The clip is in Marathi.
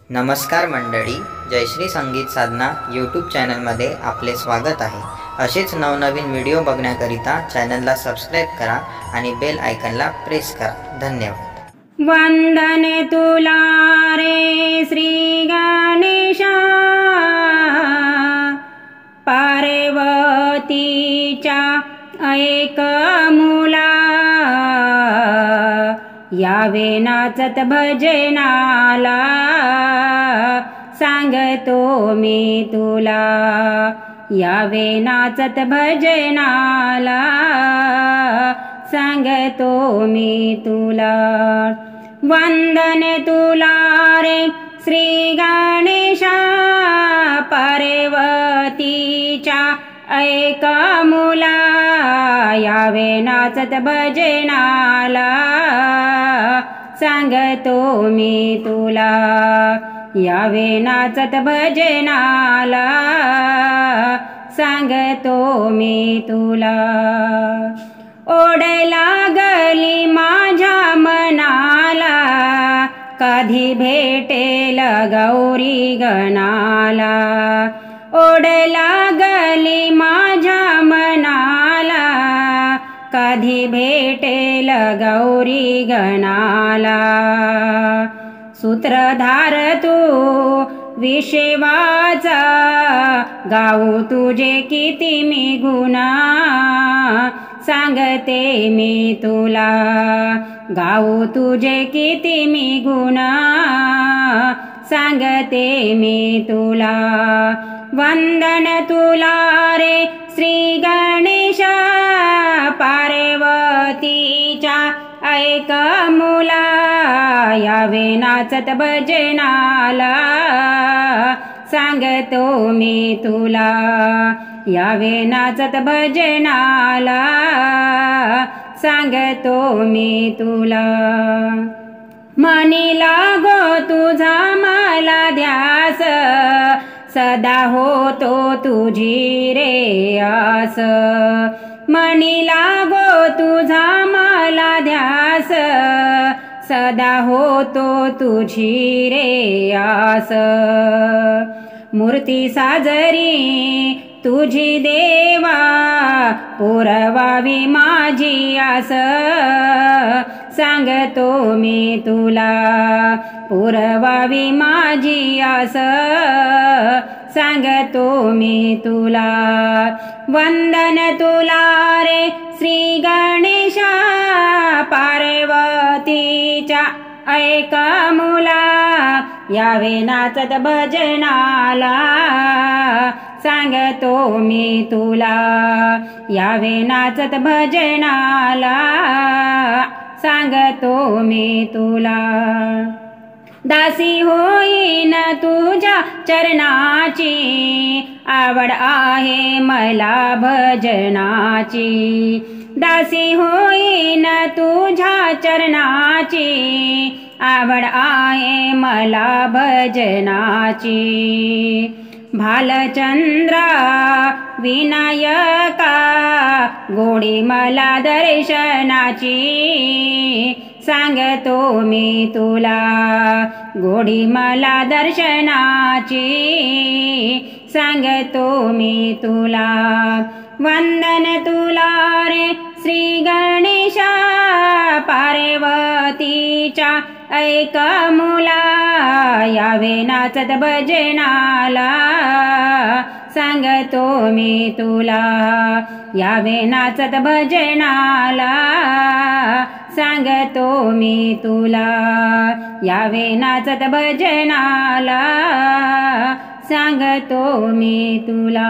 नमस्कार मंडळी, जयश्री संगीत साधना यूट्यूब चॅनलमध्ये आपले स्वागत आहे। असेच नवनवीन व्हिडिओ बघण्याकरिता चॅनलला सबस्क्राइब करा आणि बेल आयकॉनला प्रेस करा। धन्यवाद। वंदने तुला रे श्री गणेशा, पार्वतीच्या ऐक मुला, यावे नाचत भजनाला, सांगतो मी तुला, यावे नाचत भजनाला, सांगतो मी तुला। वंदने तुला रे श्री गणेशा, पार्वतीच्या ऐक मुला, यावे नाचत भजनाला, सांगतो मी तुला, यावे नाचत भजनाला, सांगतो मी तुला। ओढ लागली माझ्या मनाला, कधी भेटेल गौरी गणाला, ओढ लागली माझ्या मनाला, कधी भेटेल गौरी गणाला। सूत्रधार तू विश्वाचा, गाऊ तुझे किती मी गुणा, सांगते मी तुला, गाऊ तुझे किती मी गुणा, सांगते मी तुला। वंदन तुला रे श्री गणेशा, पार्वतीच्या ऐक मुला, यावे नाचत भजनाला, सांगतो मी तुला, यावे नाचत भजनाला, सांगतो मी तुला। मनी लागो तुझा मला ध्यास, सदा होतो तुझी रे आस, मनी लागो तुझा मला ध्यास, सदा होतो तुझी रे आस। मूर्ती साजरी तुझी देवा, पुरवावी माझी आस, सांगतो मी तुला, पुरवावी माझी आस, सांगतो मी तुला। वंदन तुला रे श्री गणेशा, पार्वतीच्या ऐक मुला, यावे नाचत भजनाला, सांगतो मी तुला, यावे नाचत भजनाला, सांगतो मी तुला। दासी होईन तुझ्या चरणाची, आवड आहे मला भजनाची, दासी होईन तुझ्या चरणाची, आवड आहे मला भजनाची। भालचंद्रा विनायका, गोडी मला दर्शनाची, सांगतो मी तुला, गोडी मला दर्शनाची, सांगतो मी तुला। वंदन तुला रे श्री गणेशा, पार्वतीच्या ऐक मुला, यावे नाचत भजनाला, सांगतो मी तुला, यावे नाचत भजनाला, सांगतो मी तुला, यावे नाचत भजनाला, सांगतो मी तुला।